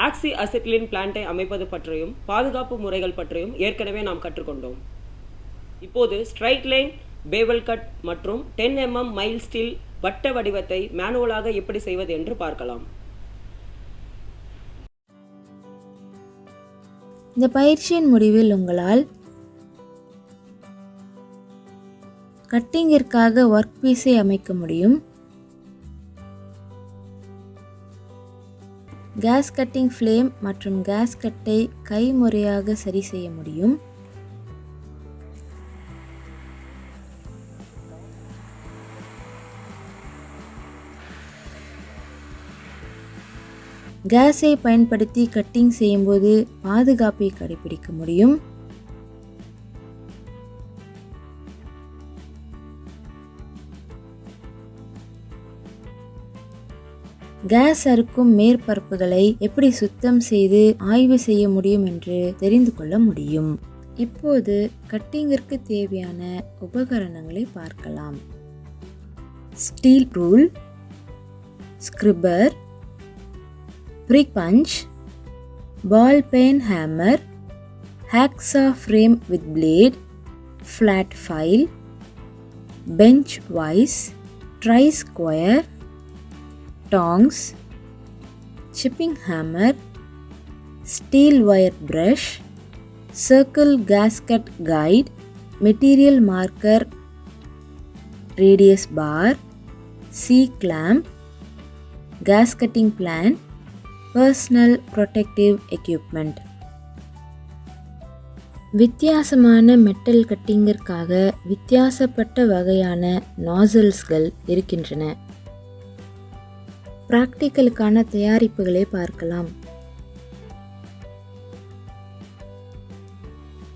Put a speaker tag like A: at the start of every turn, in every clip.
A: ஆக்சி-அசிட்டிலின் பிளான்ட்டை அமைப்பது பற்றியும் பாதுகாப்பு முறைகள் பற்றியும் ஏற்கனவே நாம் கற்றுக்கொண்டோம். இப்போது ஸ்ட்ரைட் லைன் பேவல் கட் மற்றும் 10 mm மைல் ஸ்டீல் வட்ட வடிவத்தை மேனுவலாக எப்படி செய்வது என்று பார்க்கலாம்.
B: இந்த பயிற்சியின் முடிவில் உங்களால் கட்டிங்கிற்காக ஒர்க் பீஸை அமைக்க முடியும். கேஸ் கட்டிங் ஃப்ளேம் மற்றும் கேஸ் கட்டை கைமுறையாக சரி செய்ய முடியும். கேஸை பயன்படுத்தி கட்டிங் செய்யும்போது பாதுகாப்பை கடைபிடிக்க முடியும். கேஸ் அறுக்கும் மேற்பரப்புகளை எப்படி சுத்தம் செய்து ஆய்வு செய்ய முடியும் என்று தெரிந்து கொள்ள முடியும். இப்போது கட்டிங்கிற்கு தேவையான உபகரணங்களை பார்க்கலாம். Steel rule, scriber, prick punch, ball peen hammer, hacksaw frame with blade, flat file, bench vice, try square, tongs, chipping hammer, steel wire brush, circle gasket guide, material marker, radius bar, C-clamp, gas cutting plan, personal protective equipment. வித்தியாசமான metal கட்டிங்கிற்காக வித்தியாசப்பட்ட வகையான நாசல்ஸ்கள் இருக்கின்றன. பிராக்டிக்கலுக்கான தயாரிப்புகளை பார்க்கலாம்.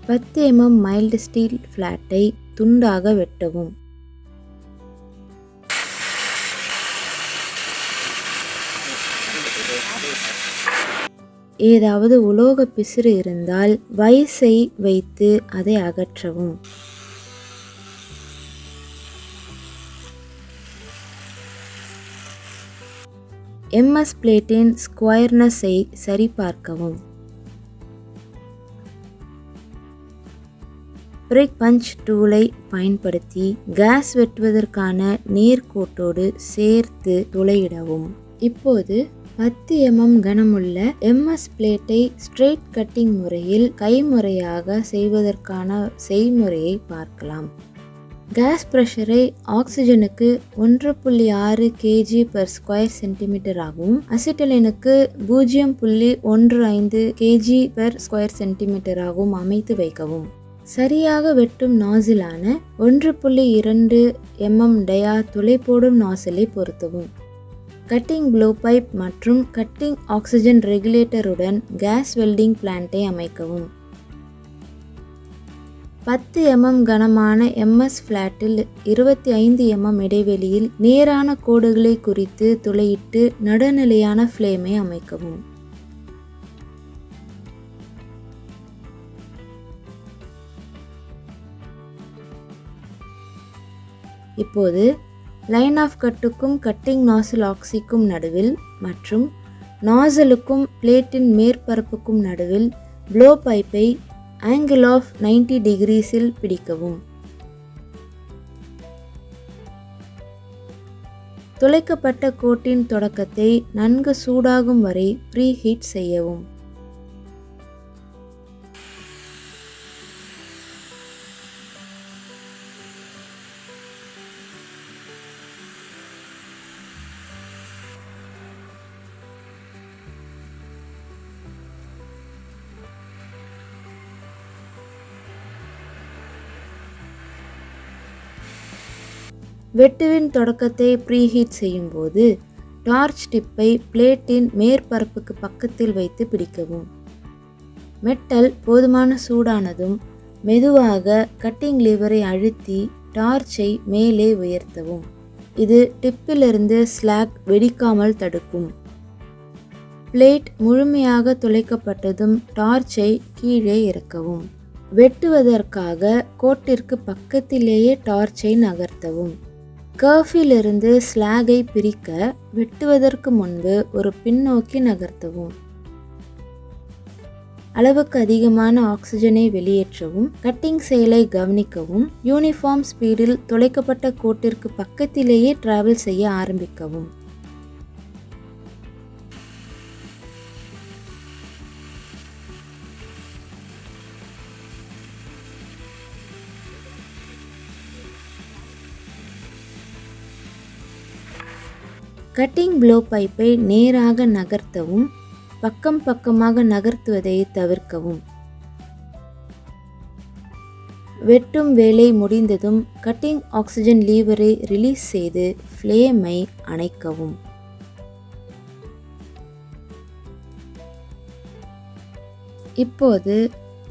B: 10 mm mild steel ஃப்ளாட்டை துண்டாக வெட்டவும். ஏதாவது உலோக பிசிறு இருந்தால் வைஸை வைத்து அதை அகற்றவும். MS பிளேட்டின் ஸ்கொயர்னஸை சரிபார்க்கவும். பிரிக் பஞ்ச் டூலை பயன்படுத்தி கேஸ் வெட்டுவதற்கான நேர்கோட்டோடு சேர்த்து துளையிடவும். இப்போது 10 mm கனமுள்ள MS பிளேட்டை ஸ்ட்ரெயிட் கட்டிங் முறையில் கைமுறையாக செய்வதற்கான செய்முறையை பார்க்கலாம். கேஸ் ப்ரெஷரை ஆக்சிஜனுக்கு 1.6 kg/ஸ்கொயர் சென்டிமீட்டர் ஆகவும் அசிட்டலினுக்கு 0.15 kg/ஸ்கொயர் சென்டிமீட்டர் ஆகவும் அமைத்து வைக்கவும். சரியாக வெட்டும் நாசிலான 1.2 mm டயா துளை போடும் நாசிலை பொருத்தவும். கட்டிங் ப்ளோ பைப் மற்றும் கட்டிங் ஆக்சிஜன் ரெகுலேட்டருடன் கேஸ் வெல்டிங் பிளான்ட்டை அமைக்கவும். 10 mm கனமான MS ஃப்ளாட்டில் 25 mm இடைவெளியில் நேரான கோடுகளை குறித்து துளையிட்டு நடுநிலையான ஃப்ளேமை அமைக்கவும். இப்போது லைன் ஆஃப் கட்டுக்கும் கட்டிங் நாசில் ஆக்சிக்கும் நடுவில் மற்றும் நாசலுக்கும் பிளேட்டின் மேற்பரப்புக்கும் நடுவில் ப்ளோ பைப்பை ஆங்கிள் ஆஃப் 90 டிகிரிஸில் பிடிக்கவும். துளைக்கப்பட்ட கோட்டின் தொடக்கத்தை நன்கு சூடாகும் வரை ப்ரீ ஹீட் செய்யவும். வெட்டுவின் தொடக்கத்தை ப்ரீஹீட் செய்யும் போது டார்ச் டிப்பை பிளேட்டின் மேற்பரப்புக்கு பக்கத்தில் வைத்து பிடிக்கவும். மெட்டல் போதுமான சூடானதும் மெதுவாக கட்டிங் லீவரை அழுத்தி டார்ச்சை மேலே உயர்த்தவும். இது டிப்பிலிருந்து ஸ்லாக் வெடிக்காமல் தடுக்கும். பிளேட் முழுமையாக துளைக்கப்பட்டதும் டார்ச்சை கீழே இறக்கவும். வெட்டுவதற்காக கோட்டிற்கு பக்கத்திலேயே டார்ச்சை நகர்த்தவும். கர்ஃபிலிருந்து ஸ்லாகை பிரிக்க வெட்டுவதற்கு முன்பு ஒரு பின்னோக்கி நகர்த்தவும். அளவுக்கு அதிகமான ஆக்சிஜனை வெளியேற்றவும், கட்டிங் செயலை கவனிக்கவும், யூனிஃபார்ம் ஸ்பீடில் துளைக்கப்பட்ட கோட்டிற்கு பக்கத்திலேயே டிராவல் செய்ய ஆரம்பிக்கவும். கட்டிங் ப்ளோ பைப்பை நேராக நகர்த்தவும், பக்கம் பக்கமாக நகர்த்துவதை தவிர்க்கவும். வெட்டும் வேலை முடிந்ததும் கட்டிங் ஆக்சிஜன் லீவரை ரிலீஸ் செய்து ஃப்ளேமை அணைக்கவும். இப்போது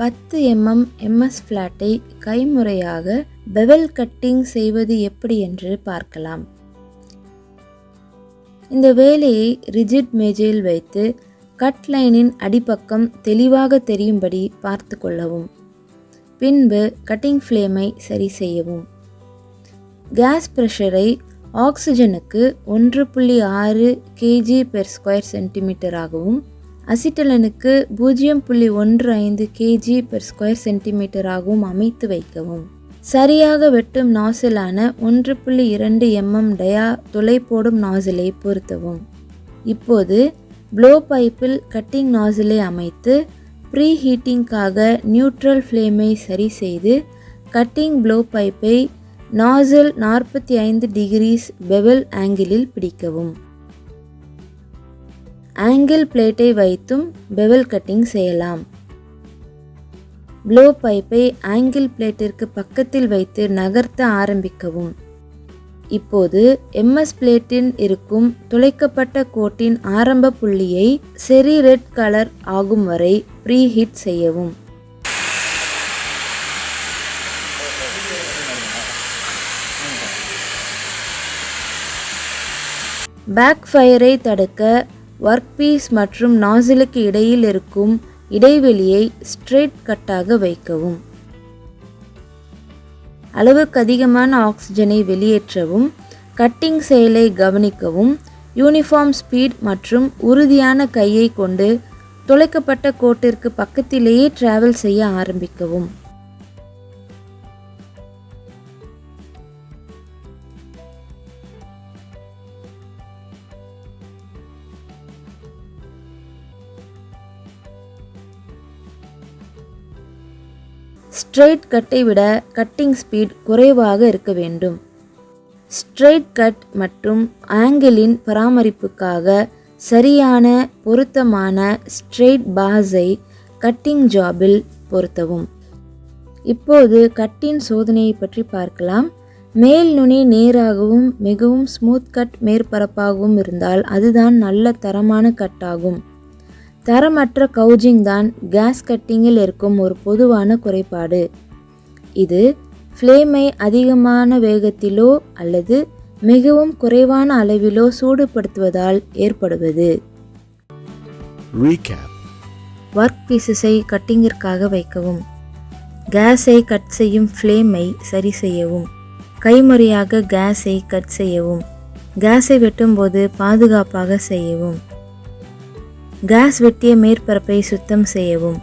B: 10 mm MS ஃப்ளாட்டை கைமுறையாக பெவல் கட்டிங் செய்வது எப்படி என்று பார்க்கலாம். இந்த வேலையை ரிஜிட் மேஜையில் வைத்து கட் லைனின் அடிப்பக்கம் தெளிவாக தெரியும்படி பார்த்து கொள்ளவும். பின்பு கட்டிங் ஃப்ளேமை சரி செய்யவும். கேஸ் ப்ரெஷரை ஆக்சிஜனுக்கு 1.6 kg/square centimeter அசிட்டலனுக்கு 0.15 kg/square centimeter அமைத்து வைக்கவும். சரியாக வெட்டும் நாசிலான 1.2 mm டயா துளை போடும் நாசிலை பொருத்தவும். இப்போது ப்ளோ பைப்பில் கட்டிங் நாசிலை அமைத்து ப்ரீ ஹீட்டிங்காக நியூட்ரல் ஃப்ளேமை சரி செய்து கட்டிங் ப்ளோ பைப்பை நாசில் 45 degrees பெவல் ஆங்கிளில் பிடிக்கவும். ஆங்கிள் பிளேட்டை வைத்தும் பெவல் கட்டிங் செய்யலாம். ப்ளோ பைப்பை ஆங்கிள் பிளேட்டிற்கு பக்கத்தில் வைத்து நகர்த்த ஆரம்பிக்கவும். இப்போது MS பிளேட்டில் இருக்கும் துளைக்கப்பட்ட கோட்டின் ஆரம்ப புள்ளியை செரி ரெட் கலர் ஆகும் வரை ப்ரீ ஹீட் செய்யவும். பேக் ஃபயரை தடுக்க ஒர்க் பீஸ் மற்றும் நாசிலுக்கு இடையில் இருக்கும் இடைவெளியை ஸ்ட்ரெயிட் கட்டாக வைக்கவும். அளவுக்கு அதிகமான ஆக்சிஜனை வெளியேற்றவும், கட்டிங் செயலை கவனிக்கவும், யூனிஃபார்ம் ஸ்பீட் மற்றும் உறுதியான கையை கொண்டு துளைக்கப்பட்ட கோட்டிற்கு பக்கத்திலேயே டிராவல் செய்ய ஆரம்பிக்கவும். ஸ்ட்ரெயிட் கட்டை விட கட்டிங் ஸ்பீட் குறைவாக இருக்க வேண்டும். ஸ்ட்ரெயிட் கட் மற்றும் ஆங்கிளின் பராமரிப்புக்காக சரியான பொருத்தமான ஸ்ட்ரெயிட் பாஸை கட்டிங் ஜாபில் பொருத்தவும். இப்போது கட்டின் சோதனையை பற்றி பார்க்கலாம். மேல் நுனி நேராகவும் மிகவும் ஸ்மூத் கட் மேற்பரப்பாகவும் இருந்தால் அதுதான் நல்ல தரமான கட்டாகும். தரமற்ற கவுஜிங் தான் கேஸ் கட்டிங்கில் இருக்கும் ஒரு பொதுவான குறைபாடு. இது ஃப்ளேமை அதிகமான வேகத்திலோ அல்லது மிகவும் குறைவான அளவிலோ சூடுபடுத்துவதால் ஏற்படுவது. ஒர்க் பீசஸை கட்டிங்கிற்காக வைக்கவும். கேஸை கட் செய்யும் ஃப்ளேமை சரி செய்யவும். கைமுறையாக கேஸை கட் செய்யவும். கேஸை வெட்டும்போது பாதுகாப்பாக செய்யவும். கேஸ் வெட்டிய மேற்பரப்பை சுத்தம் செய்யவும்.